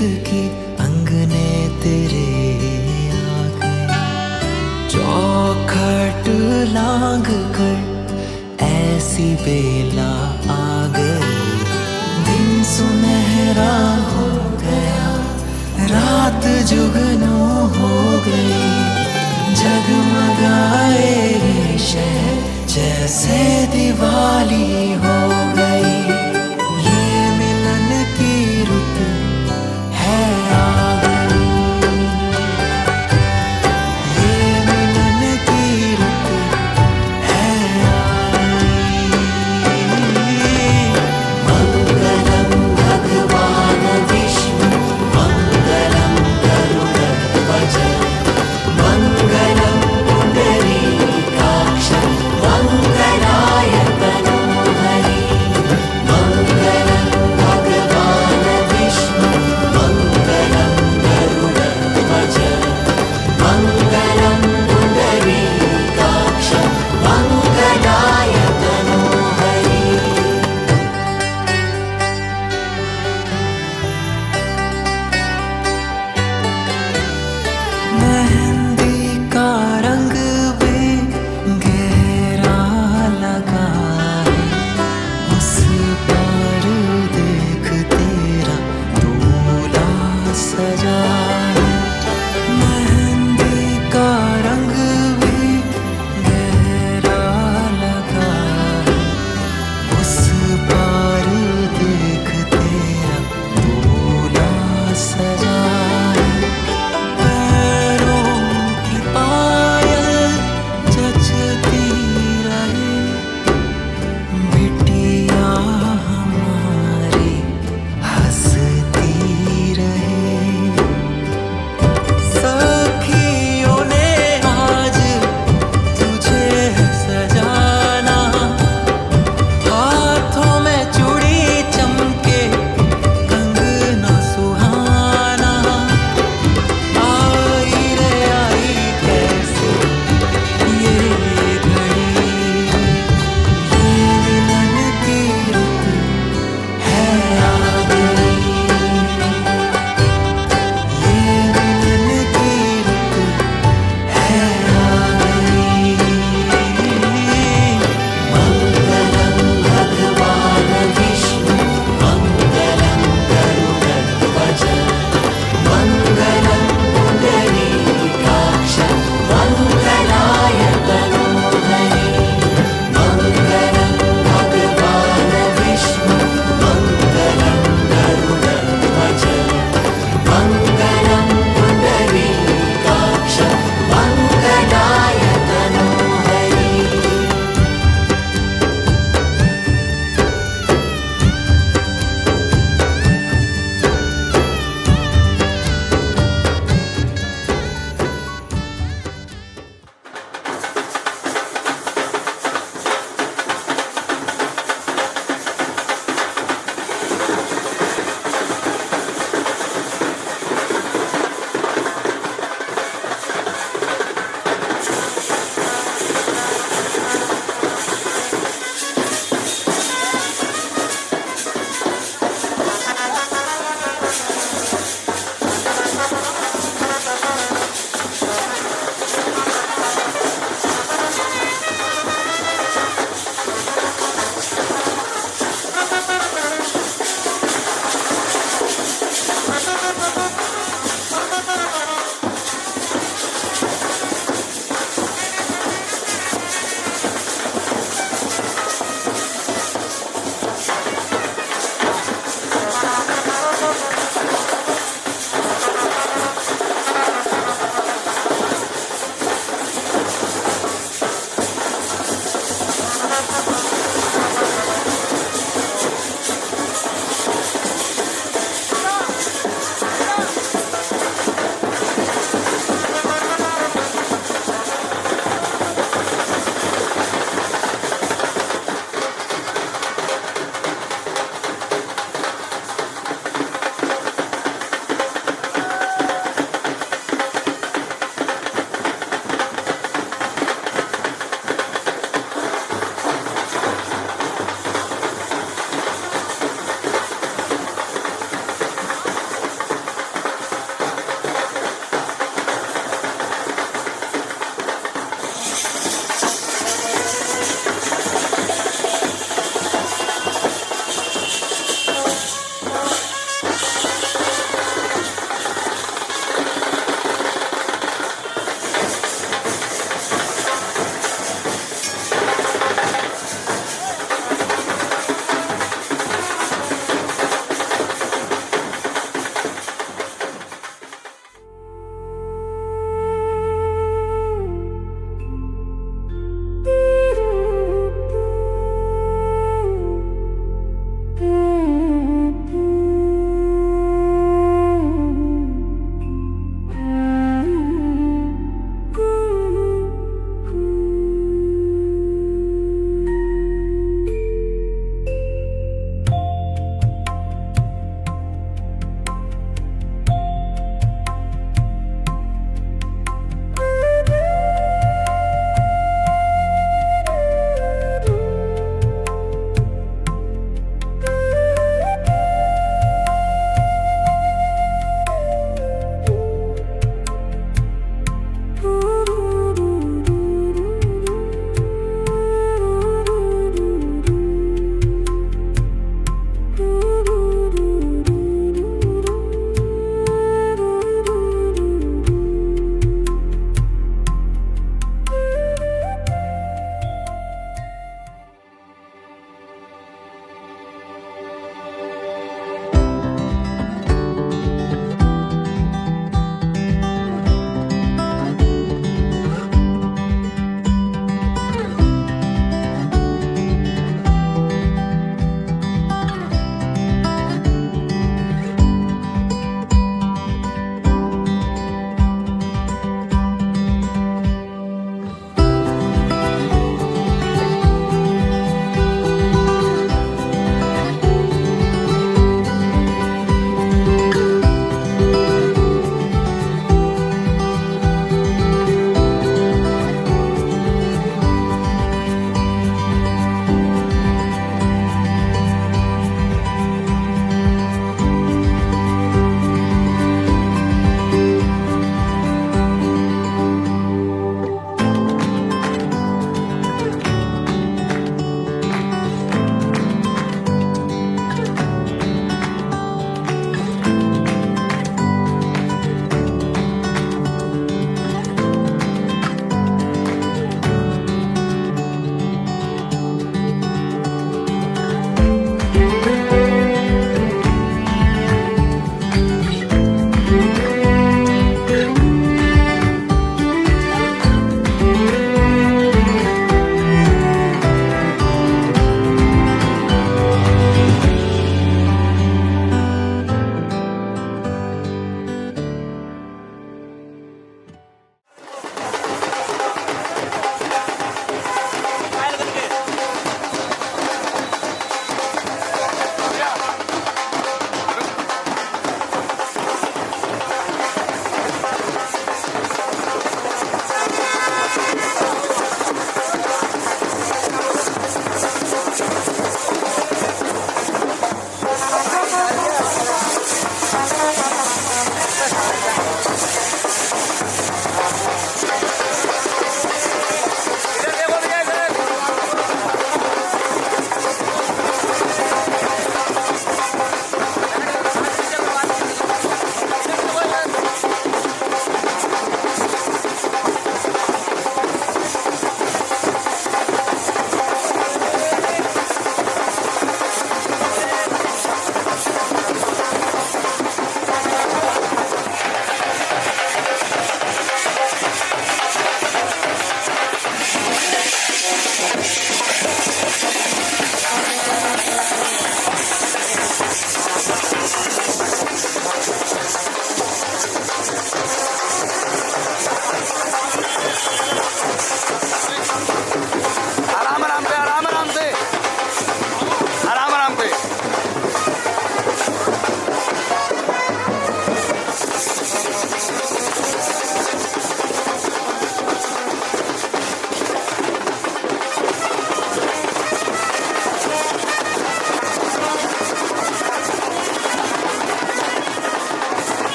की अंगने तेरे आ गए। चौखट लांग कर ऐसी बेला आ गई, दिन सुनहरा हो गया, रात जुगनू हो गई। जगमगाए ये शहर जैसे दिवाली हो गई। ये मिलन की रुत है आ गई, ये मिलन की रुत है आ गई। मंगलम भगवान विष्णु मंगलम गरुड़ध्वज, मंगलम पुंडरीकाक्ष मंगलाय तनोहरि।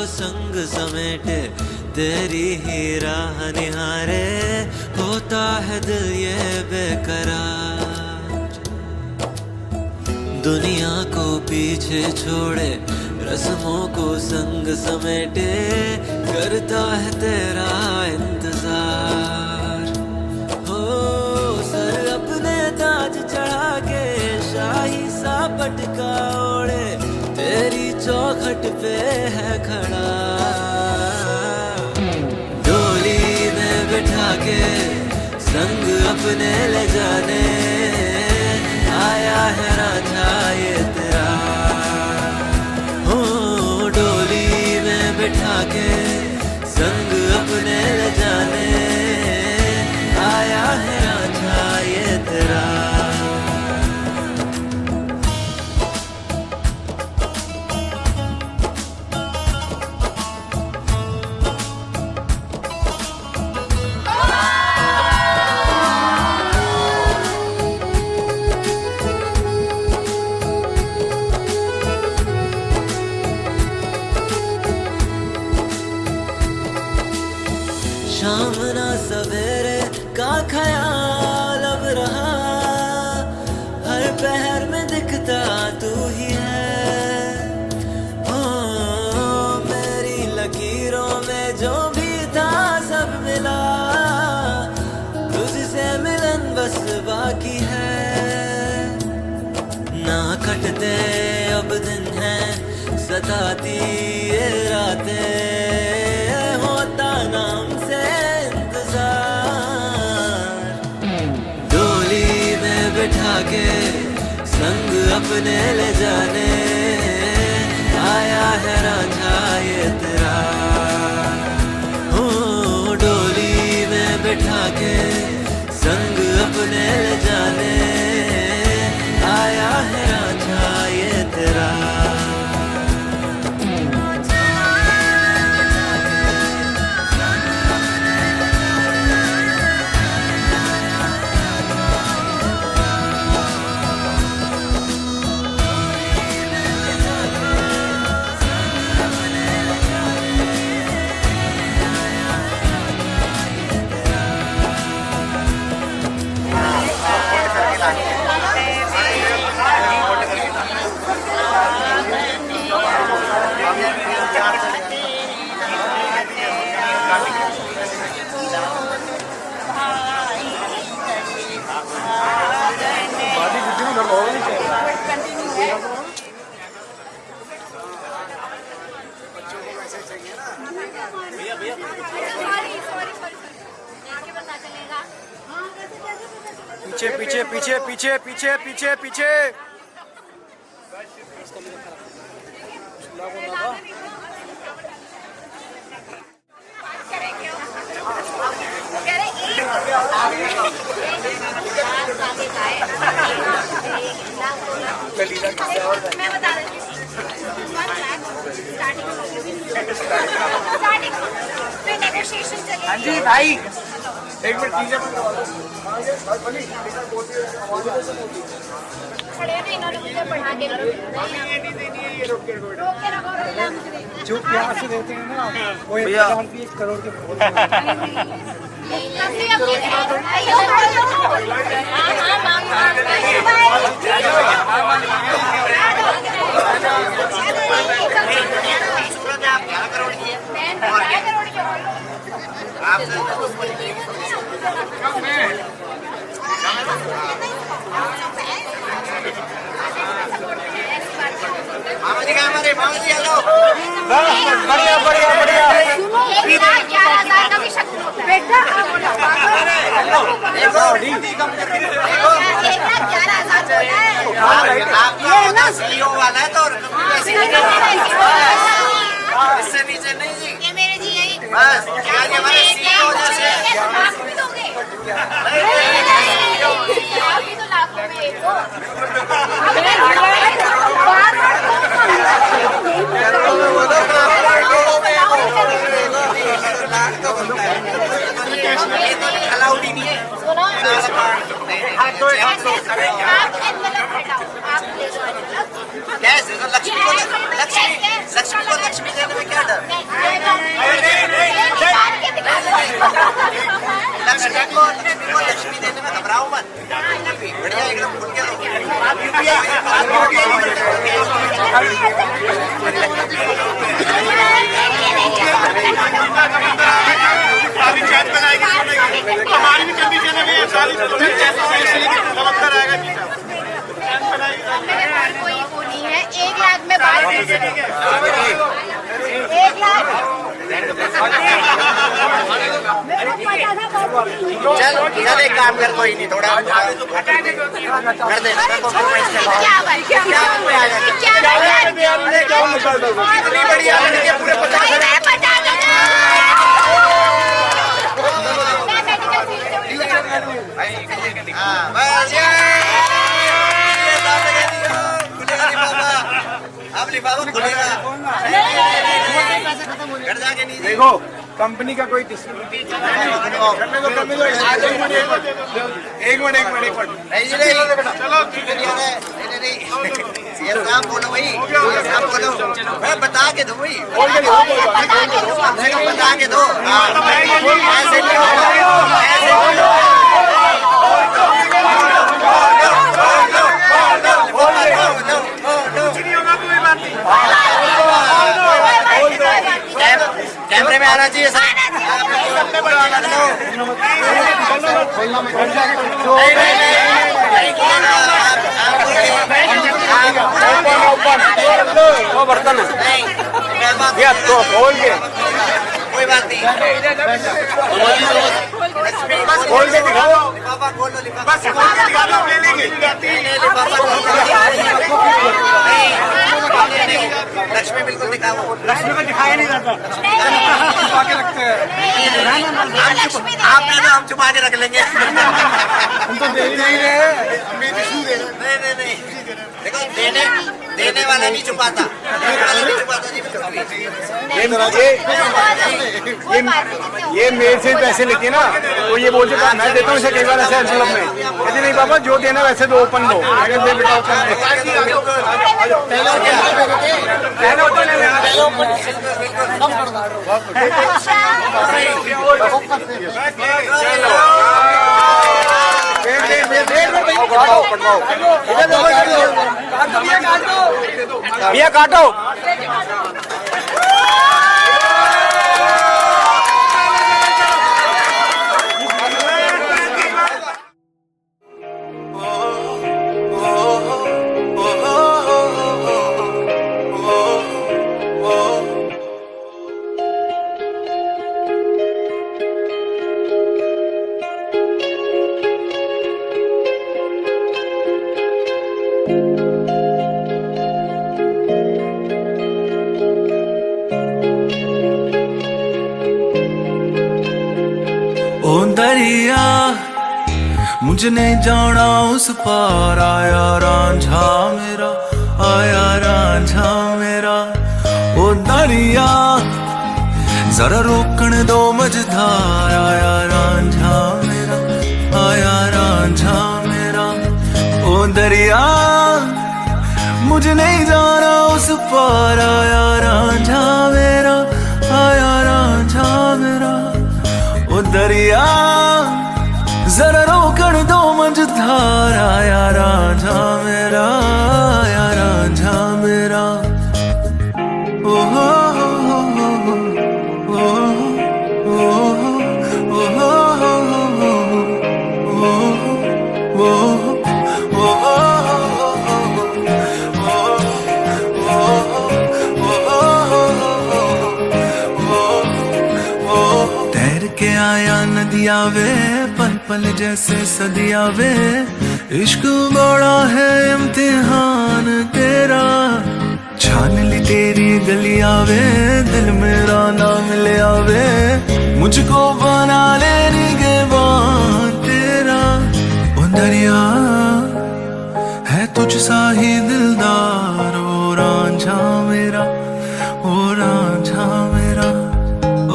संग समेटे तेरी ही राह निहारे, होता है दिल ये बेकरार। दुनिया को पीछे छोड़े रस्मों को संग समेटे, करता है तेरा इंतजार। हो सर अपने ताज चढ़ा के शाही सा पटका ओढ़े, तेरी चौखट पे है खड़ा। डोली में बिठा के संग अपने ले जाने, आया है रांझा ये तेरा। हो डोली में बिठा के संग अपने ले जाने, आया है रांझा ये तेरा। शाम ना सवेरे का ख्याल अब रहा, हर पहर में दिखता तू ही है। ओ मेरी लकीरों में जो भी था सब मिला, तुझसे मिलन बस बाकी है। ना कटते अब दिन हैं सताती ये रातें, होता ना हमसे इंतजार। डोली में बिठा के संग अपने ले जाने, आया है रांझा ये तेरा। हो डोली में बिठा के संग अपने ले जाने, आया है रांझा ये तेरा। पीछे पीछे पीछे पीछे पीछे पीछे पीछे मैं बता रही हूँ स्टार्टिंग फिर नेगोशिएशन चलेगी। हाँ जी भाई एक मिनट खड़े थे इन्होंने मुझे पढ़ा के रोक के रखो। जो प्यार से देते हैं ना वो 1 करोड़ के बढ़िया बढ़िया बढ़िया 1,11,000 का भी शक बेटा 1,11,000 सीईओ वाला है तो इससे नीचे नहीं जी। ये मेरे जी यही बस यार ये हमारे सीईओ जैसे आप भी दोगे। अभी तो लाखों में एक हो। ये तो अलाउड ही नहीं है। सुनो आप एनवेलप हटाओ, आप ले जाओ कैसे तो लक्ष्मी को लक्ष्मी देने में क्या डर इधर लक्ष्मी को लक्ष्मी देने में घबराओ मत बढ़िया एकदम खुल के दो हमारी भी कंडीशन है नमस्कार आएगा कोई वो नहीं है 1 लाख में बात 1 लाख चल चल एक काम कर कोई नहीं थोड़ा कर दे इतनी बड़ी आदमी के पूरे 50 बस अब लिफाफा खुलेगा घर जाके नहीं देखो कंपनी का कोई डिस्ट्रीब्यूटर एक मिनट नहीं चलो सीएम साहब बोलो भाई सीएम साहब बोलो मैं बता के दो भाई बता के दो ऐसे नहीं होगा ऐसे कैमरे में आना चाहिए वो बर्तन है तो खोल के कोई बात नहीं खोल के दिखाओ लिफाफा खोल लो बस खोल के दिखा दो ले लेंगे लिफाफा खोल लो लक्ष्मी बिल्कुल दिखाओ लक्ष्मी को दिखाया नहीं जाता छुपा के रखते हैं आपका नाम छुपा के रख लेंगे हम तो दे ही नहीं रहे नहीं देखो देने वाला नहीं छुपाता देने वाला नहीं छुपाता जी बिल्कुल ये मेरे से पैसे लेती है ना तो ये बोलते था मैं देता हूँ इसे कई बार ऐसे एनवलप में कहते नहीं पापा जो देना वैसे दो ओपन दो अगर दे बेटा भैया काटो ओ दरिया मुझे नहीं जाना उस पार आया रांझा मेरा आया रांझा मेरा ओ दरिया जरा रोकने दो मझधार आया रांझा मेरा आया रांझा मेरा ओ दरिया मुझे नहीं जाना उस पार आया रांझा मेरा आया रांझा मेरा ओ दरिया जरा रोकन दो मझधार आया रांझा मेरा आया रांझा मेरा ओ हो ओ तैर के आया नदिया वे पल पल जैसे सदिया वे इश्क बड़ा है इम्तिहान तेरा छान ली तेरी गलिया वे दिल मेरा नाम ले आवे मुझको बना ले निगहबान तेरा ओ दरिया है तुझ सा ही दिलदार ओ रांझा मेरा ओ रांझा मेरा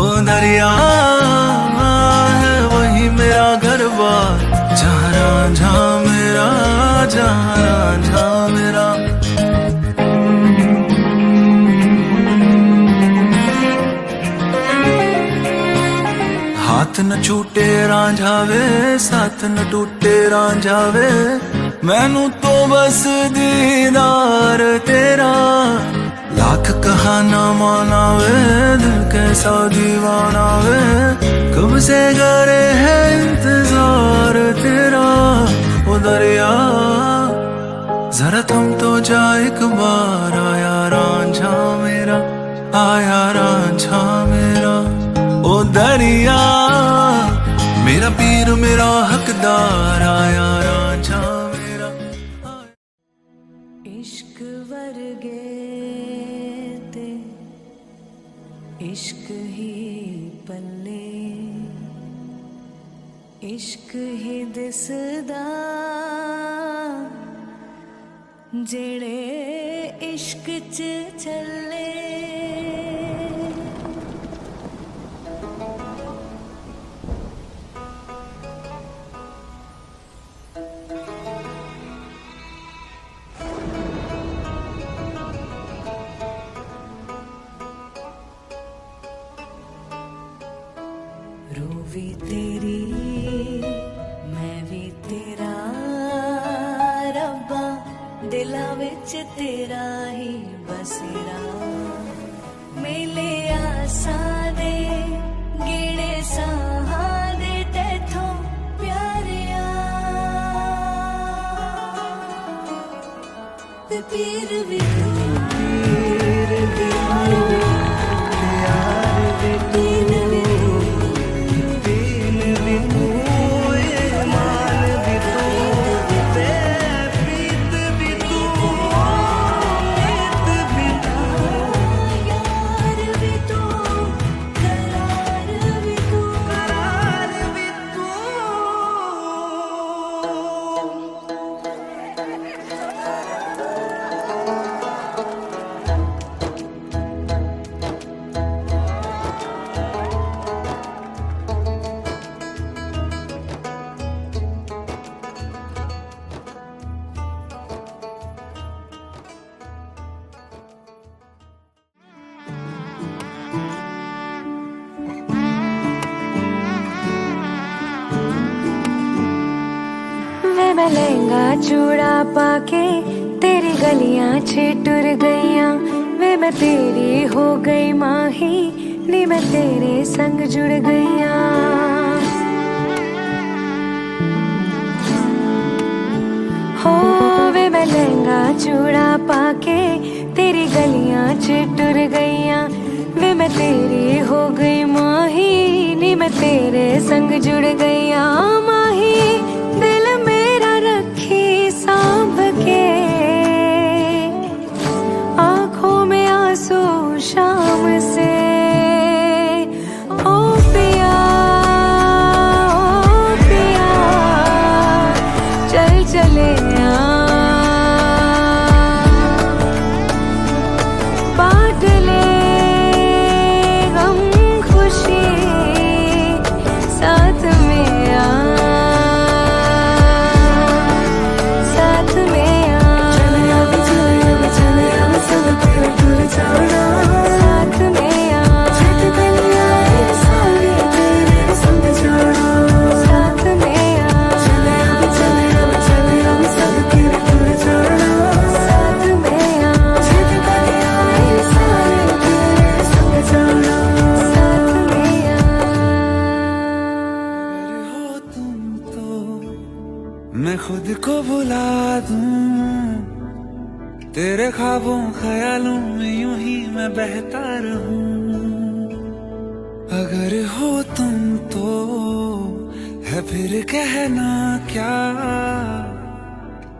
ओ दरिया है वही मेरा घर बार जहाँ रांझा मेरा जहाँ रांझा मेरा साथ न छूटे रांझावे, साथ न टूटे रांझावे, मैनू तो बस दीदार तेरा। लाख कहा ना माना वे, दिल कैसा दीवाना वे, कब से करे है इंतजार तेरा। ओ दरिया जरा थम तो जा एक बार, आया रांझा मेरा, आया रांझा मेरा। ओ दरिया मेरा पीर मेरा हकदार, आया रांझा मेरा। इश्क वर्गे ते इश्क ही पल्ले, इश्क ही दिसदा जेड़े इश्क च चले। रूह भी तेरी मैं भी तेरा, रब्बा दिला विच तेरा ही बसेरा। मेले आसा दे गेड़े साहा दे तेथों प्यारिया, ते पीर भी तू, पीर भी तू, यार भी पीर भी तू, पीर भी तू, ये मान भी तू, प्रीत भी तू, प्रीत भी तू, यार भी तू, करार भी तू, करार भी तू। वे मैं लहंगा चूड़ा पाके तेरी गलियां छिटुर गईयां, वे मैं तेरी हो गई माही, नी मैं तेरे संग जुड़ गईयां। हो वे मैं लहंगा चूड़ा पाके तेरी गलियां छिटुर गईयां, वे मैं तेरी हो गई माही, नी मैं तेरे संग जुड़ गईयां। माही दिल मेरा रखी सांभ के, आंखों में आंसू शाम से। ओ पिया, ओ पिया, चल चले बांट ले गम खुशी, साथ में आ, साथ में आ, साथ में आ, साथ में आ, मैं खुद को भुला दूं, तेरे ख्वाबों ख्यालों में यूं ही मैं बहता रहूं। अगर हो तुम तो है फिर कहना क्या,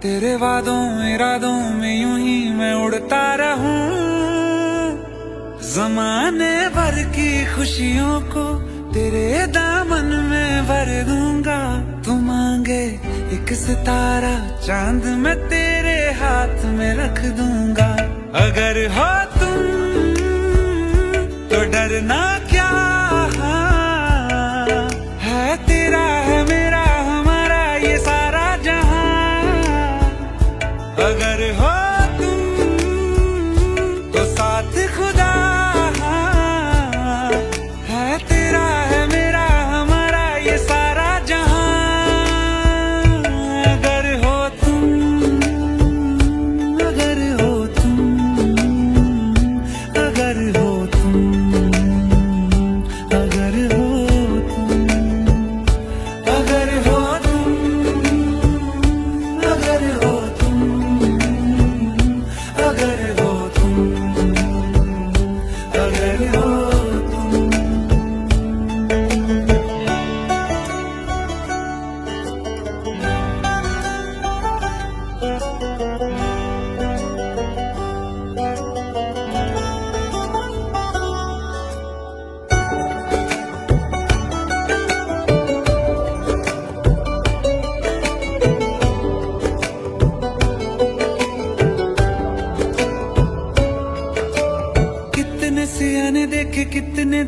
तेरे वादों इरादों में यूं ही मैं उड़ता रहूं। जमाने भर की खुशियों को तेरे दामन में भर दूंगा, तू मांगे एक सितारा चांद मैं तेरे हाथ में रख दूंगा। अगर हो तुम तो डरना क्या, है तेरा है मेरा हमारा ये सारा जहां। अगर हो तुम तो साथ खुदा, है तेरा है मेरा हमारा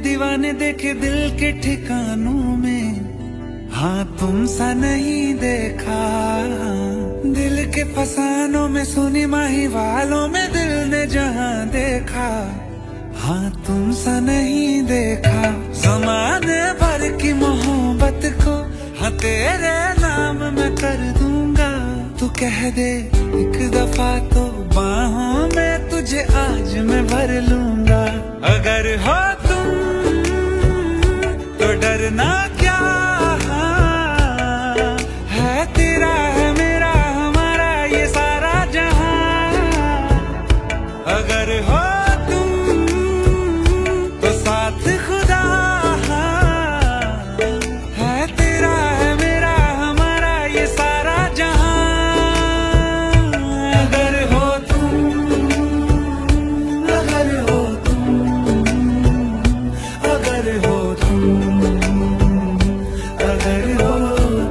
दीवाने देखे दिल के ठिकानों में, हाँ तुम सा नहीं देखा। दिल के फसानों में सुनी माही वालों में दिल ने जहां देखा, हाँ तुम सा नहीं देखा। ज़माने भर की मोहब्बत को हाँ तेरे नाम मैं कर दूंगा। तू कह दे एक दफा तो बाहों में तुझे आज मैं भर लूंगा। अगर हो तुम तो डरना क्या, है तेरा है मेरा हमारा ये सारा जहां। अगर हो तुम तो साथ खुदा, है तेरा है मेरा हमारा ये सारा जहां। अगर हो तुम, अगर हो तुम, अगर हो तुम, अगर हो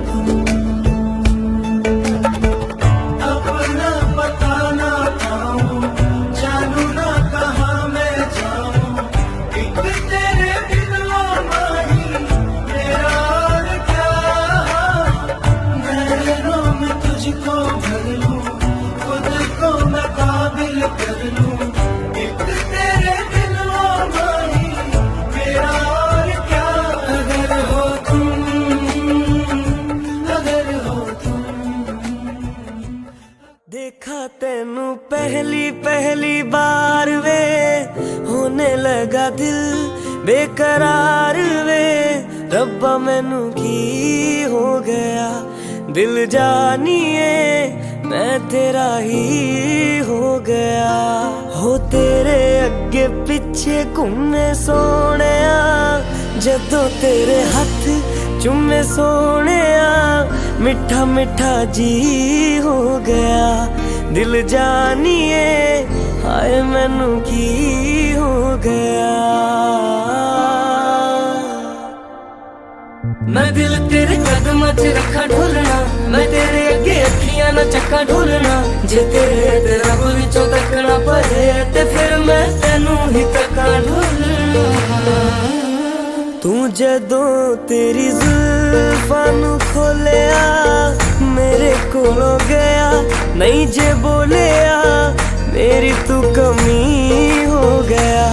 तुम। अपना बताना चाहूं, जानू ना कहाँ मैं जाऊं। एक तेरे बिना माही मेरा और क्या। नैनों में तुझको भर लूं, खुद को मैं काबिल कर लूं। एक तेरे बिना माही मेरा और क्या। अगर हो तुम, अगर हो तुम। देखा तेनू पहली पहली बार वे, होने लगा दिल बेकरार वे। रब्बा मैनू की हो गया, दिल जानिए मैं तेरा ही हो गया। हो तेरे अगे पिछे घूमे सोहणिया, जदों तेरे हथ चुमे सोहणिया। मिठा मिठा जी हो गया, दिल जानिए हाय मैनू की हो गया। मैं दिल तेरे कदमां च रखा ढोलना, मैं तेरे अगे अखियां ना चक्का ढोलना। जे तेरे ते रब विचों तकना पए ते फिर मैं तेनू ही तक्का ढोलना। तू जदों तेरी जुल्फां नू खोलिया, मेरे कोलों गया नहीं जे बोलिया। मेरी तू कमी हो गया,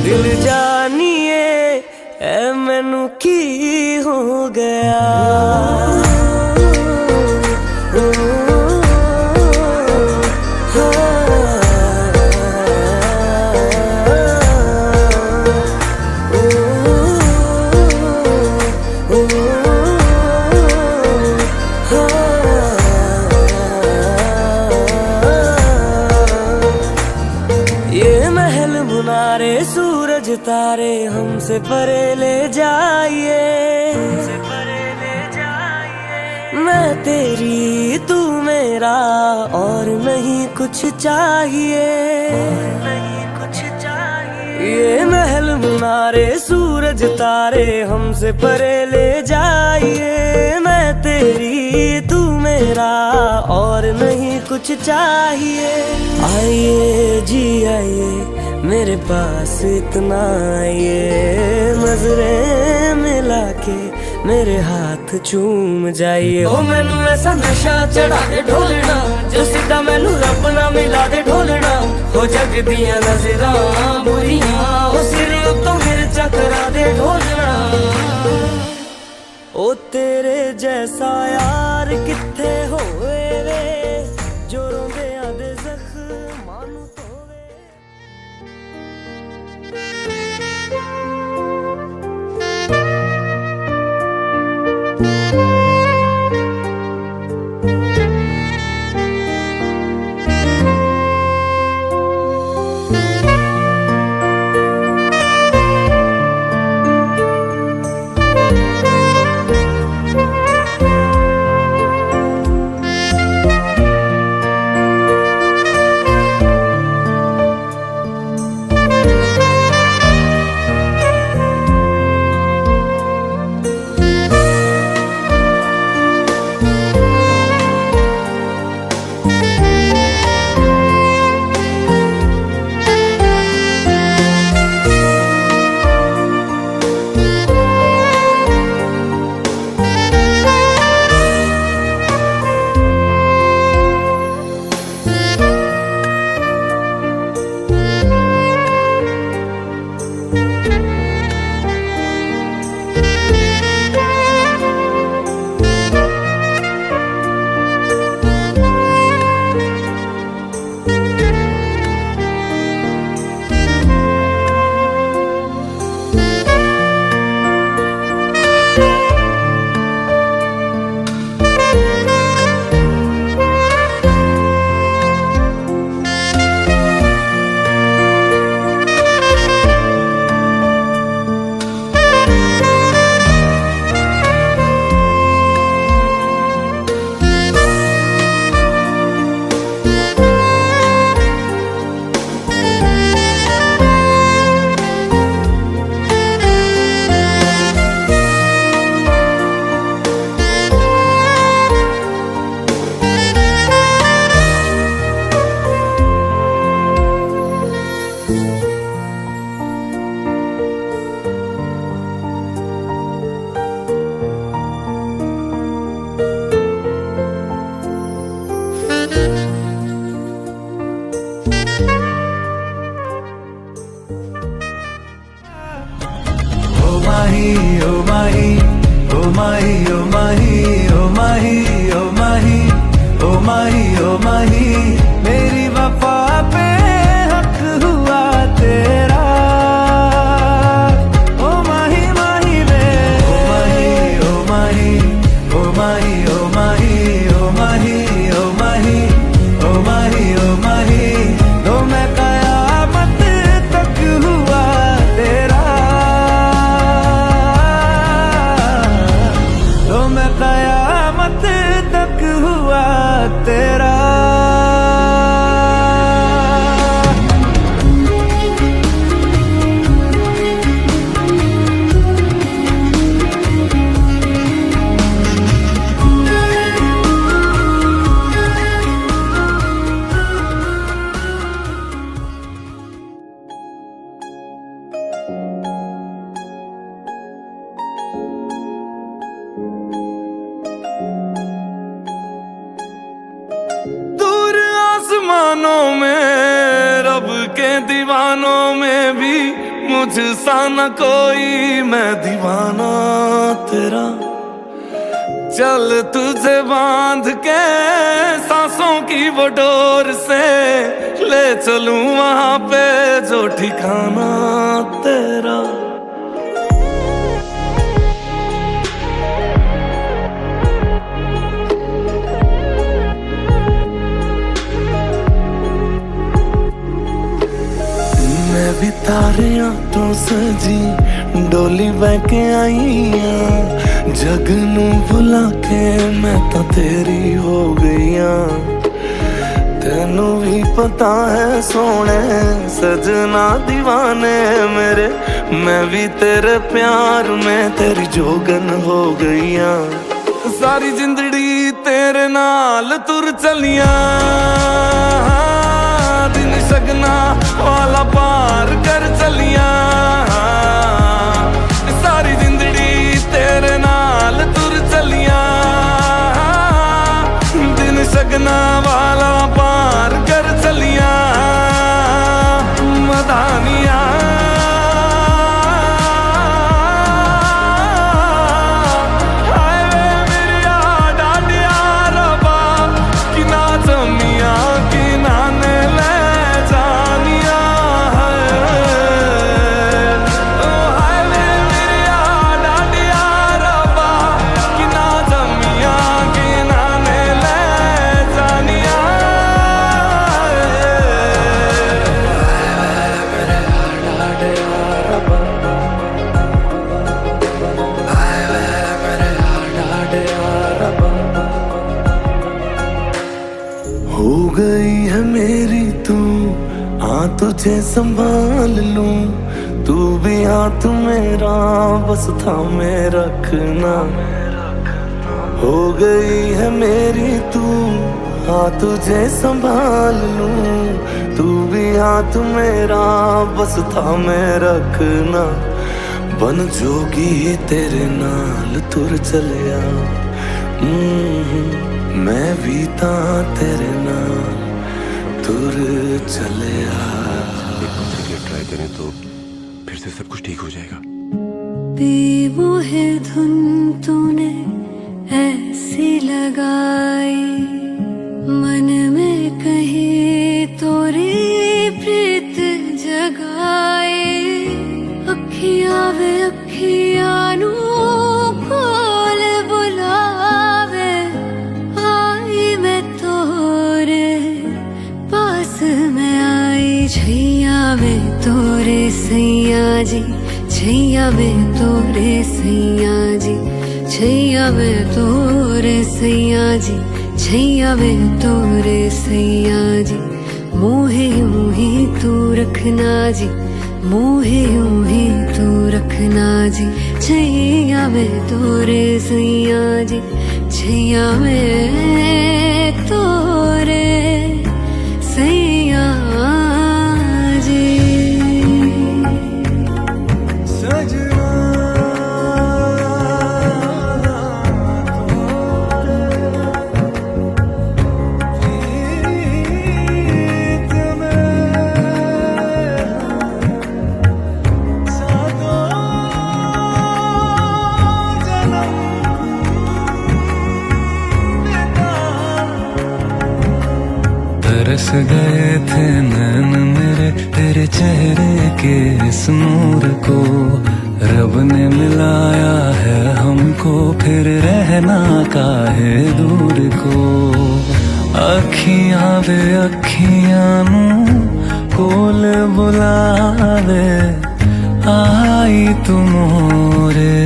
दिल जानिए ऐ मैनू की हो गया। ये महल मुनारे सूरज तारे हमसे परे ले जाइए। मैं तेरी तू मेरा और नहीं कुछ चाहिए। ये महल मुनारे सूरज तारे हमसे परे ले जाइए। मैं तेरी तू मेरा और नहीं कुछ चाहिए। आइए जी आइए मेरे पास इतना आइए। नजरें मिला के मेरे हाथ चूम जाइए। ओ मैनू ऐसा नशा चढ़ा दे ढोलना, जो सीधा मैनू रब ना मिला दे ढोलना। हो जग दियां नजरां बुरियां, ओ सिर तो मेरे चकरा दे ढोलना। ओ तेरे जैसा यार किथे होए वे, जो रोंदियां दे जख्मां नू धोवे। माही ओ माही ओ माही ओ माही ओ माही ओ माही ओ माही ओ माही मेरी वफा पे हक हुआ तेरा ओ माही माही वे ओ माही ओ माही ओ माही ओ माही ओ माही ओ माही ओ माही ओ माही तो मैं कयामत तक हुआ तेरा तो मैं कयामत तक हुआ तेरा दूर आसमानों में रब के दीवानों में भी मुझसा न कोई, मैं दीवाना तेरा। चल तुझे बांध के सांसों की वो डोर से ले चलूं वहां पे जो ठिकाना तेरा। मैं भी तारियां तो सजी डोली बहके आई हाँ, जग नू भुला के मैं तो तेरी हो गई हाँ। तेनू भी पता है सोने सजना दीवाने मेरे, मैं भी तेरे प्यार में तेरी जोगन हो गई हाँ। सारी जिंदड़ी तेरे नाल तुर चलिया, दिन सगना वाला पार कर चलिया। सारी जिंदड़ी तेरे नाल तुर चलिया, दिन सगना वाला पार कर चलिया। मदानिया हो गई है मेरी तू, हाँ तुझे संभाल लूं। तू भी हाथ मेरा बस थामे रखना। हो गई है मेरी तू, हाँ तुझे संभाल लूं। तू भी हाथ मेरा बस थामे रखना। बन जोगी तेरे नाल तुर चलिया, मैं भी ता तेरे नाल तुर चलिया। ट्राई करें तो फिर से सब कुछ ठीक हो जाएगा। बेमोहे धुन तूने ऐसी लगाई, मन में कहीं तोरी प्रीत जगाई। अखियां वे अखियां नू कोल बुलावे, आई मैं तोरे पास में आई। छैया में तोरे सैया जी, छैया में तोरे सैया जी, छैया में तोरे सैया जी, छैया में तोरे सैया जी। मोहे यूं ही तू रखना जी, मोहे यूं ही तू रखना जी। छैया में तोरे सैया जी, छैया में तोरे सैया जी। गए थे नैन मेरे तेरे चेहरे के इस नूर को, रब ने मिलाया है हमको फिर रहना काहे दूर को। अखियां वे अखियां नू कोल बुलावे, आई तू मोरे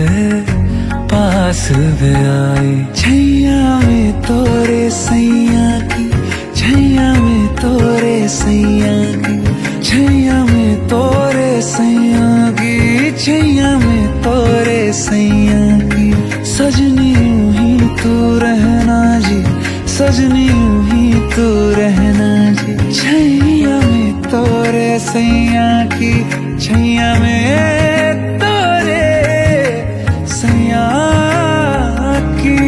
पास वे आई। छैया में तोरे सैया की, छैया में तोरे सैया की, छैया में तोरे सैया की, छैया में तोरे सैया की। सजनी यूं ही तू रहना जी, सजनी यूं ही तू रहना जी। छैया में तोरे सैया की, छैया में तोरे सैया की।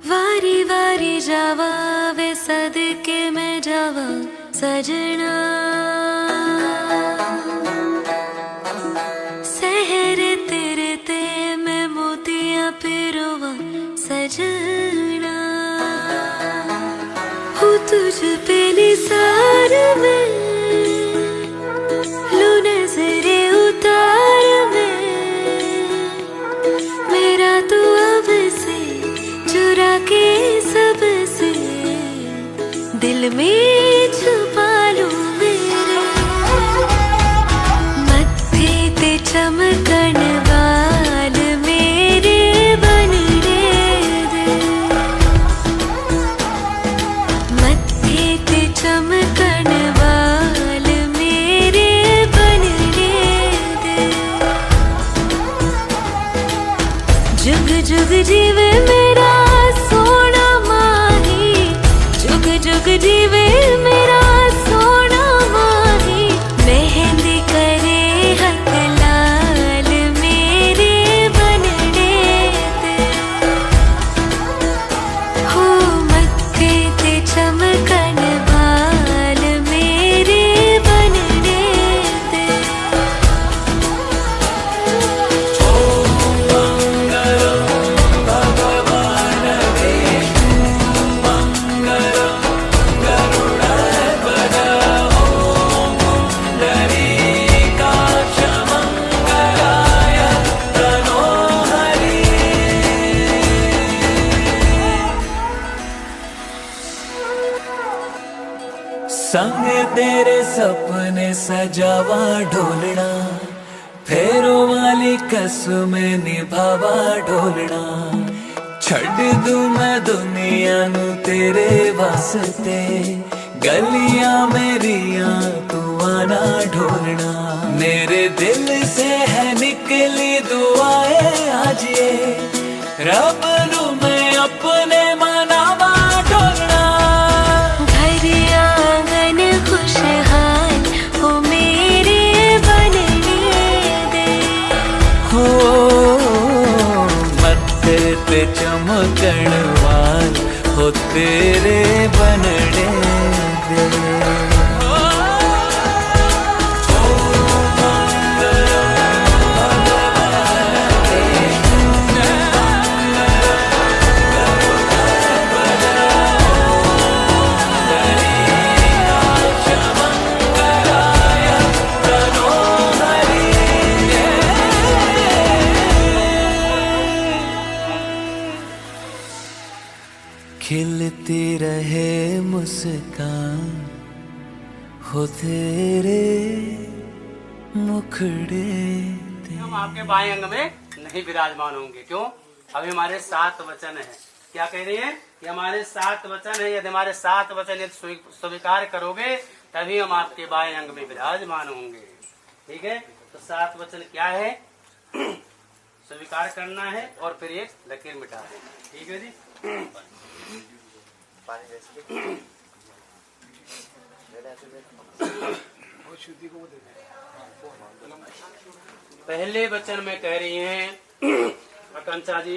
वारी वारी जावा वे सदके में जावा सजना, सहर तेरे ते मैं मोतिया पिरोवा सजना। हूँ तुझ पे निसार में, लू नजरे उतार में, मेरा तू अब से चुरा के सबसे दिल में छुपा लूं मेरे। मत्थे ते चमकन वाल मेरे बनने दे, मत्थे ते चमकन वाल मेरे बनने दे। जुग जुग जीवे मेरा सोना माही, जुग जुग जीवे मेरा सोना माही। मेहंदी करे हक लाल मेरे बनने दे, हो मत्थे ते चमकन वाल मेरे बनने दे। संग तेरे सपने सजावा ढोलना, फेरों वाली कसमें निभावा ढोलना। छड़ दूं मैं दुनिया नू तेरे वास्ते, गलियां मेरियां तू आना ढोलना। मेरे दिल से है निकली दुआएं आज ये, रब नू मैं अपने मनावा ढोलना। खुशहाल हो मेरे बनने दे, हो मत्थे ते चमकण वाल हो तेरे बनने दे। खिलती रहे मुस्कान हो तेरे मुखड़े हम आपके बाएं अंग में नहीं विराजमान होंगे। क्यों? अभी हमारे 7 वचन है। क्या कह रही है कि हमारे 7 वचन है, यदि हमारे 7 वचन यदि स्वीकार करोगे तभी हम आपके बाएं अंग में विराजमान होंगे। ठीक है, तो 7 वचन क्या है? स्वीकार करना है और फिर एक लकीर मिटा देना। ठीक है जी। पहले वचन में कह रही हैं आकांक्षा जी,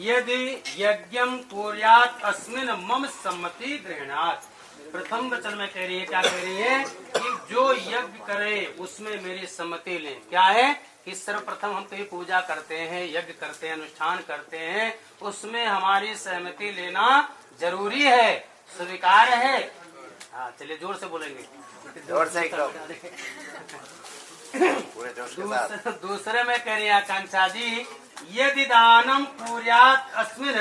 यदि यज्ञम कुर्यात् अस्मिन् मम सम्मति गृह्णात्। प्रथम वचन में कह रही है, क्या कह रही है कि जो यज्ञ करे उसमें मेरी सम्मति ले। क्या है कि सर्वप्रथम हम कहीं पूजा करते हैं, यज्ञ करते हैं, अनुष्ठान करते हैं, उसमें हमारी सहमति लेना जरूरी है, स्वीकार है। हाँ चलिए जोर से बोलेंगे, जोर से पूरे जोश के साथ। दूसरे में कह रही है आकांक्षा जी, यदि दानम कुर्यात् अस्मिन्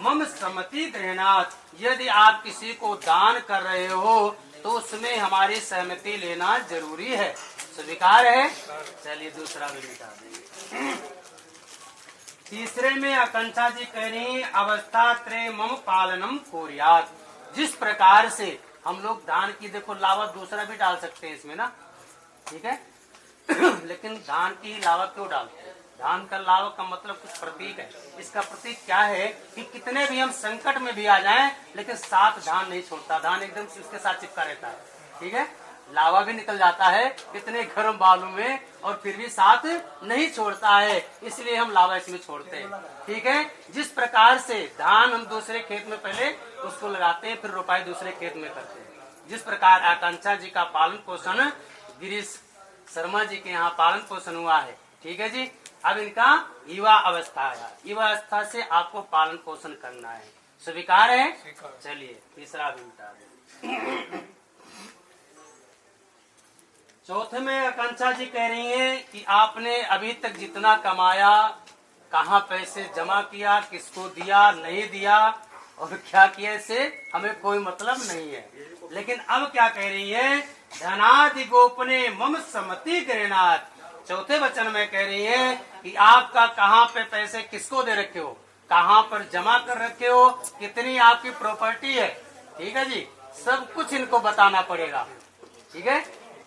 मम सम्मति गृह्णात्। यदि आप किसी को दान कर रहे हो तो उसमें हमारी सहमति लेना जरूरी है, स्वीकार है। चलिए दूसरा भी मिटा देंगे। तीसरे में आकांक्षा जी कह रही अवस्था त्रय मम पालनम कुर्यात्। जिस प्रकार से हम लोग दान की, देखो लावा दूसरा भी डाल सकते हैं इसमें ना, ठीक है लेकिन दान की लावा क्यों डालते हैं? दान का लावा का मतलब कुछ प्रतीक है। इसका प्रतीक क्या है कि कितने भी हम संकट में भी आ जाएं लेकिन साथ दान नहीं छोड़ता, दान एकदम से उसके साथ चिपका रहता है। ठीक है, लावा भी निकल जाता है कितने गर्म बालू में और फिर भी साथ नहीं छोड़ता है, इसलिए हम लावा इसमें छोड़ते हैं। ठीक है, जिस प्रकार से धान हम दूसरे खेत में पहले उसको लगाते हैं, फिर रोपाई दूसरे खेत में करते हैं। जिस प्रकार आकांक्षा जी का पालन पोषण गिरीश शर्मा जी के यहाँ पालन पोषण हुआ है। ठीक है जी, अब इनका युवा अवस्था आया, युवा अवस्था से आपको पालन पोषण करना है, स्वीकार है। चलिए तीसरा भी मिटा दें। चौथे में आकांक्षा जी कह रही हैं कि आपने अभी तक जितना कमाया, कहाँ पैसे जमा किया, किसको दिया, नहीं दिया और क्या किया, इससे हमें कोई मतलब नहीं है। लेकिन अब क्या कह रही है, धनादि गोपने मम सम्मति गृह्णात्। चौथे वचन में कह रही है कि आपका कहाँ पे पैसे किसको दे रखे हो, कहाँ पर जमा कर रखे हो, कितनी आपकी प्रॉपर्टी है। ठीक है जी, सब कुछ इनको बताना पड़ेगा। ठीक है,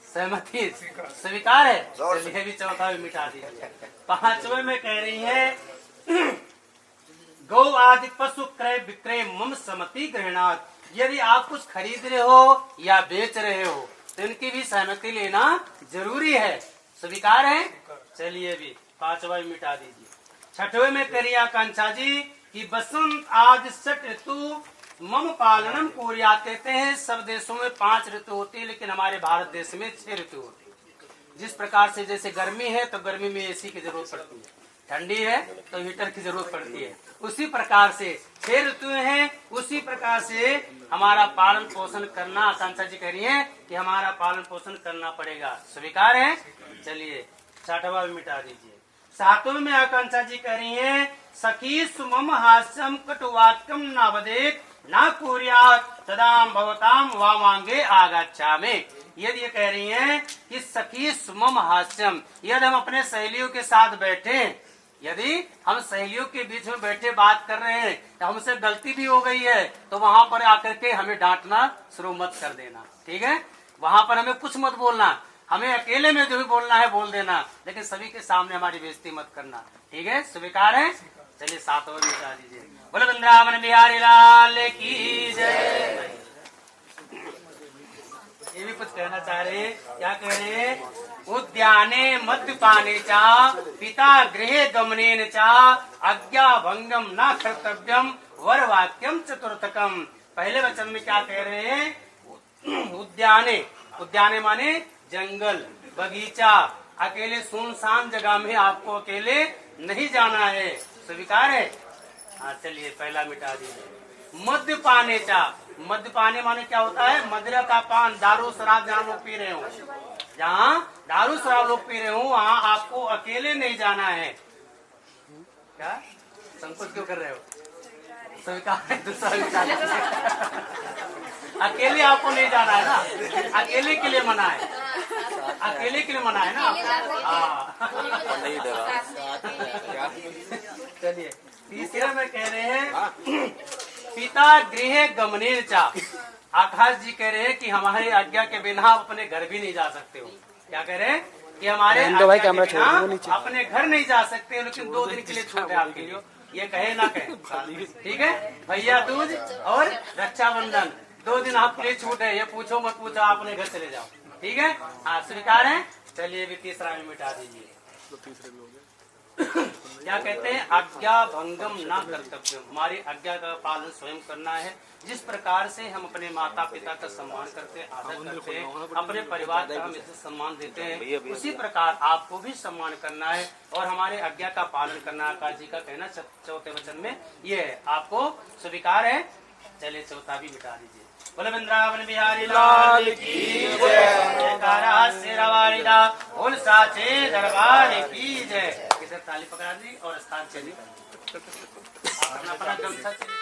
सहमति स्वीकार है। चलिए भी चौथा भी मिटा दीजिए। पांचवे में कह रही है गौ आदि पशु क्रय विक्रय मम सम्मति गृह्णात्। यदि आप कुछ खरीद रहे हो या बेच रहे हो तो इनकी भी सहमति लेना जरूरी है, स्वीकार है। चलिए भी पांचवा भी मिटा दीजिए। छठवें में करिए आकांक्षा जी कि बसंत आदि षट ऋतु मम पालनम कुर्यात्। कहते हैं सब देशों में 5 ऋतु होती है, लेकिन हमारे भारत देश में 6 ऋतु होती है। जिस प्रकार से जैसे गर्मी है तो गर्मी में एसी की जरूरत पड़ती है, ठंडी है तो हीटर की जरूरत पड़ती है, उसी प्रकार से 6 ऋतुएं हैं। उसी प्रकार से हमारा पालन पोषण करना, आकांक्षा जी कह रही है कि हमारा पालन पोषण करना पड़ेगा, स्वीकार है। चलिए छठवा भी मिटा दीजिए। सातवें में आकांक्षा जी कह रही है सखी सुमम हास्यम कटुवाक्यम नावदेत ना कुर्यात् तदाम भवताम वामांगे आगच्छामि। यदि ये कह रही हैं कि सखी सुमम हास्यम, यदि हम अपने सहेलियों के साथ बैठे, यदि हम सहेलियों के बीच में बैठे बात कर रहे हैं तो हमसे गलती भी हो गई है तो वहां पर आकर के हमें डांटना शुरू मत कर देना। ठीक है, वहां पर हमें कुछ मत बोलना, हमें अकेले में जो भी बोलना है बोल देना, लेकिन सभी के सामने हमारी बेइज्जती मत करना। ठीक है, स्वीकार है। चलिए सातवें मिटा दीजिए। बोले वृंदावन बिहारी लाल की जय। ये भी कुछ कहना चाह रहे हैं, क्या कह रहे हैं, उद्याने मद्यपाने चा पिता गृहे गमनेन चा आज्ञा भंगम न कर्तव्यम वर वाक्यम चतुर्थकम। पहले वचन में क्या कह रहे हैं, उद्याने, उद्याने माने जंगल, बगीचा, अकेले सुनसान जगह में आपको अकेले नहीं जाना है, स्वीकार है। हाँ चलिए पहला मिटा दीजिए। मद्यपाने चा, मद्यपाने माने क्या होता है, मदिरा का पान, दारू शराब जहाँ लोग पी रहे हो, जहाँ दारू शराब लोग पी रहे हो वहाँ आपको अकेले नहीं जाना है। क्या संकोच क्यों कर रहे हो, स्वीकार है। दूसरा मिटा दीजिए। अकेले आपको नहीं जाना है ना, अकेले के लिए मना है। अकेले के लिए मना है ना। हाँ चलिए तीसरा में कह रहे हैं पिता गृह गमनेन चा। आकाश जी कह रहे हैं कि हमारे आज्ञा के बिना आप अपने घर भी नहीं जा सकते हो। क्या कह रहे हैं कि हमारे आज्ञा के बिना अपने घर नहीं जा सकते, लेकिन 2 दिन के लिए छूट है आपके लिए। ये कहे ना कहे, ठीक है। भैया दूज और रक्षाबंधन 2 दिन आपके लिए छूट है। ये पूछो मत पूछो, अपने घर चले जाओ, ठीक है। हाँ स्वीकार है। चलिए भी तीसरा में मिटा दीजिए। क्या कहते हैं, आज्ञा भंगम ना कर्तव्यम। हमारी आज्ञा का पालन स्वयं करना है। जिस प्रकार से हम अपने माता पिता का सम्मान करते हैं, आदर करते हैं, अपने परिवार का हम इज्जत सम्मान देते हैं, उसी प्रकार आपको भी सम्मान करना है और हमारे आज्ञा का पालन करना। आकाश जी का कहना चौथे वचन में ये है। आपको स्वीकार है। चलिए चौथा भी मिटा दीजिए। बोले वृंदावन बिहारी लाल की जय। शेरावाली दा बोल साचे दरबार की जय। इधर ताली पकड़ा दी और स्थान चली अपना अपना गमछा चली।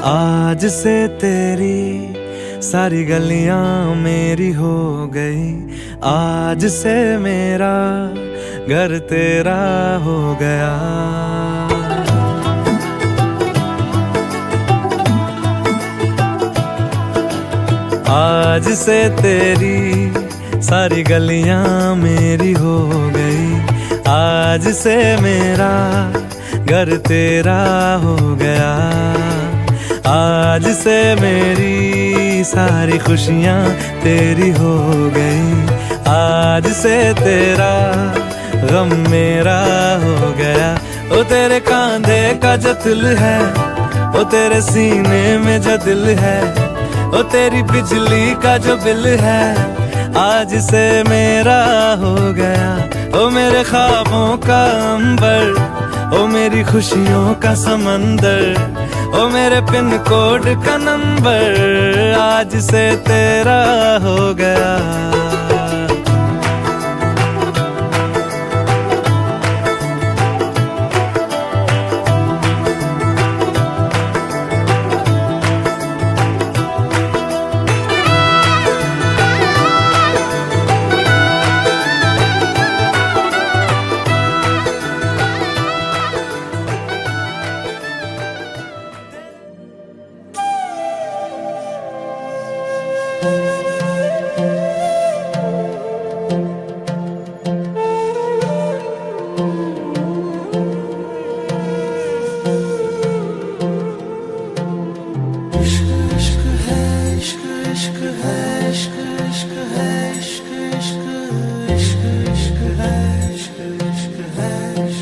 आज से तेरी सारी गलियां मेरी हो गई। आज से मेरा घर तेरा हो गया। आज से तेरी सारी गलियां मेरी हो गई। आज से मेरा घर तेरा हो गया। आज से मेरी सारी खुशियां तेरी हो गई। आज से तेरा गम मेरा हो गया। ओ तेरे कांधे का जो दिल है, ओ तेरे सीने में जो दिल है, ओ तेरी बिजली का जो बिल है, आज से मेरा हो गया। ओ मेरे ख्वाबों का अंबर, ओ मेरी खुशियों का समंदर, ओ मेरे पिन कोड का नंबर, आज से तेरा हो गया।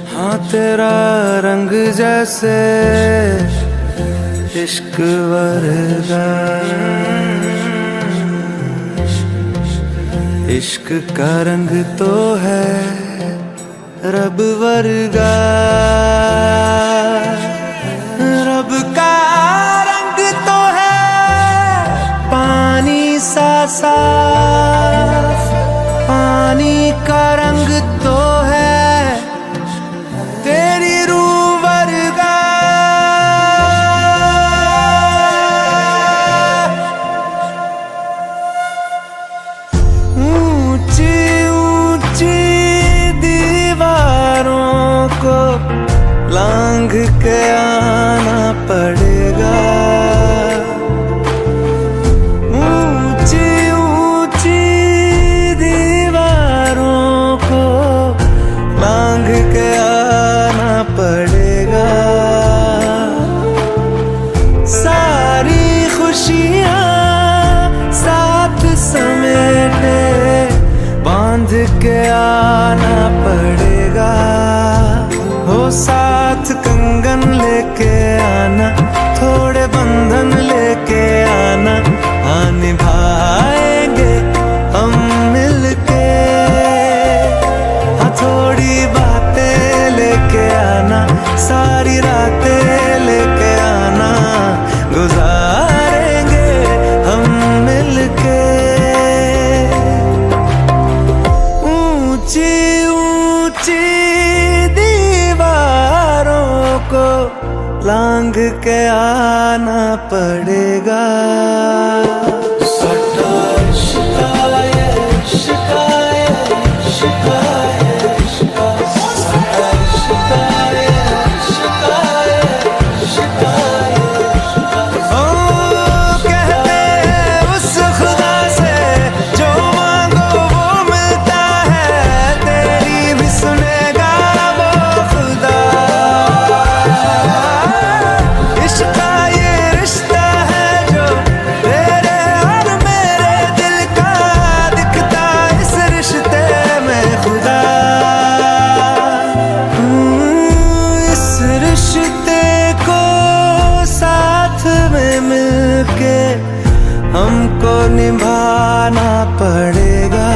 हाँ तेरा रंग जैसे इश्क वर्गा, इश्क का रंग तो है रब वर्गा। रब का रंग तो है पानी सा साफ, पानी का रंग तो है तेरी रूह वर्गा। ऊंची ऊंची दीवारों को लांघ के आना पड़ेगा। ऊंची ऊंची दीवारों सारी रातें लेके आना, गुजारेंगे हम मिलके। ऊंची ऊंची दीवारों को लांघ के आना पड़ेगा। हमको निभाना पड़ेगा।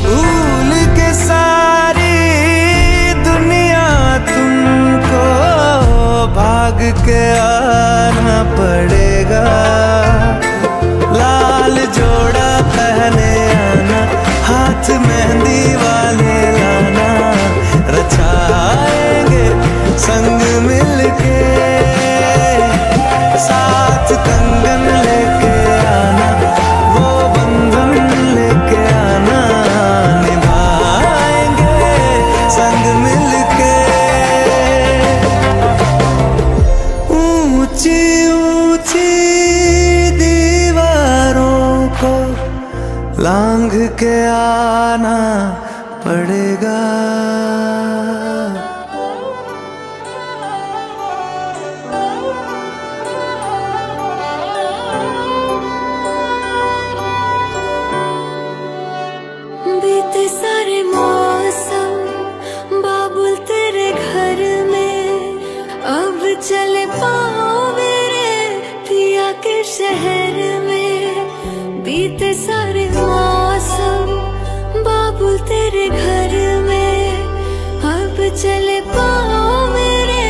भूल के सारी दुनिया तुमको भाग के आना पड़ेगा। लाल जोड़ा पहने आना, हाथ मेहंदी वाले लाना, रचाएंगे संग मिलके। साथ कंगन लेके आना, वो बंधन लेके आना, निभाएंगे संग मिलके। ऊंची ऊंची दीवारों को लांघ के आना पड़ेगा। बीते सारे मौसम बाबुल तेरे घर में, अब चले पाओ मेरे पिया के शहर में। बीते सारे मौसम बाबुल तेरे घर में, अब चले पाओ मेरे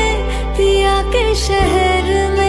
पिया के शहर में।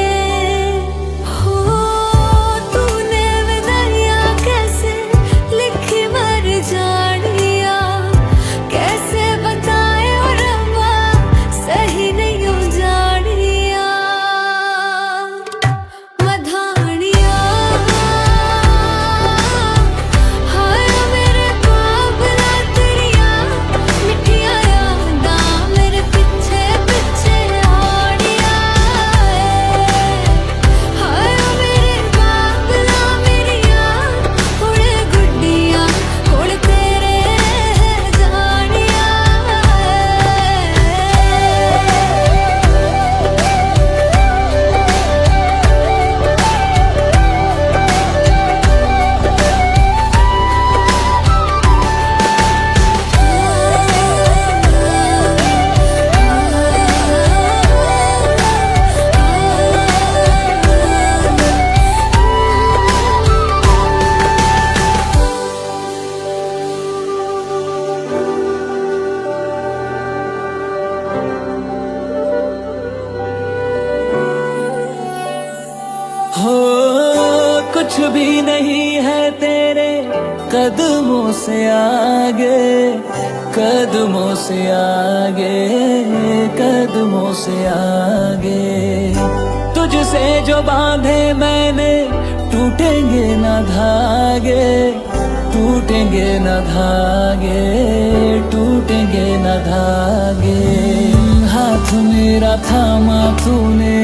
कुछ भी नहीं है तेरे कदमों से आगे, कदमों से आगे, कदमों से आगे। तुझसे जो बांधे मैंने टूटेंगे ना धागे, टूटेंगे ना धागे, टूटेंगे ना धागे। हाथ मेरा थामा तूने,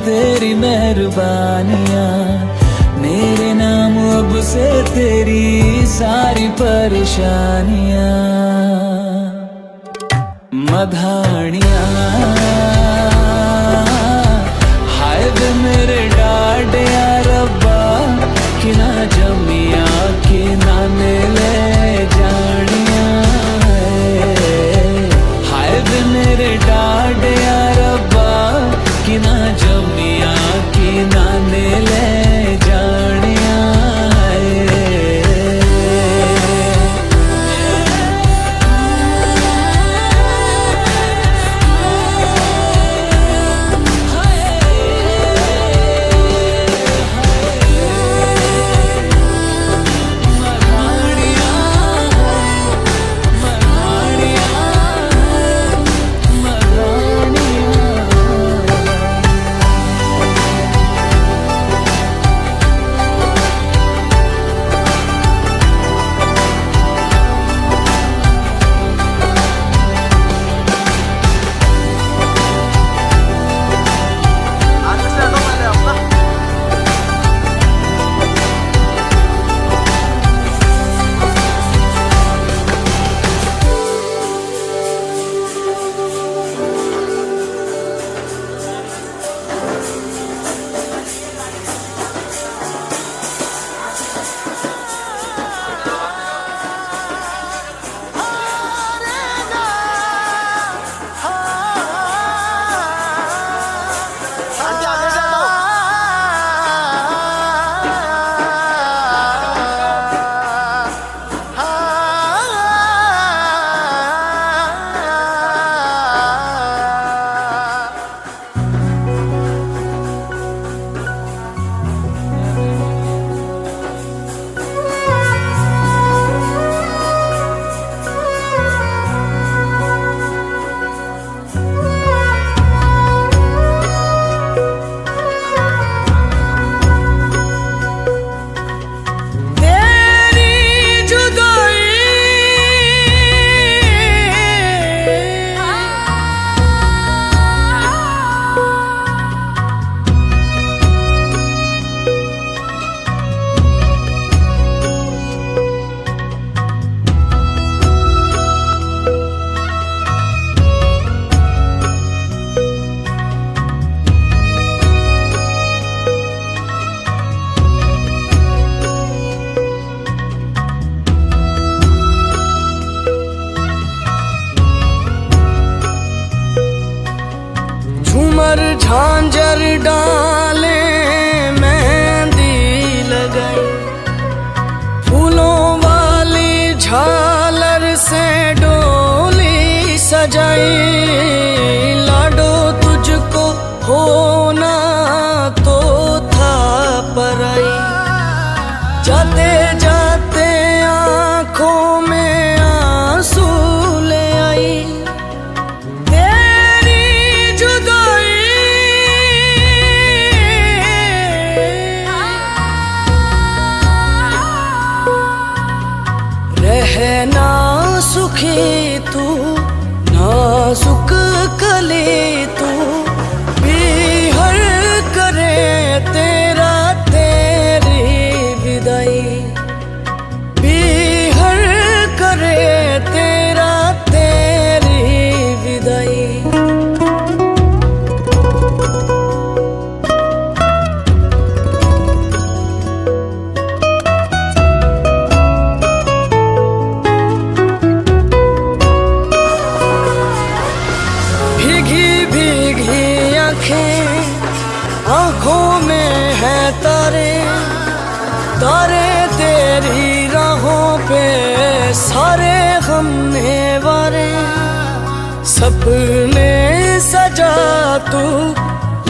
तेरी मेहरबानियाँ मेरे नाम अब से तेरी सारी परेशानियाँ। मधानियाँ हाय वे मेरे डाडिया रब्बा, कि ना जमिया कि ना ले जानिया। हाय वे मेरे डाडिया रब्बा, कि ना जमिया कि ना ले जानिया। पर झांझर डाले मेहंदी लगाई, फूलों वाली झालर से डोली सजाई। लाडो तुझको होना तो था पराई, जाते जाते आंखों में आंसू ले आई तेरी जुदाई। रहना सुखी तू नाजुक कली तू, बिहर करे तेरा तेरी विदाई, बिहर करे तेरा तेरी विदाई। भीगी भीगी आंखें आंखों में है तारे, तारे तेरी राहों पे सारे हमने वारे। सपने सजा तू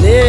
ले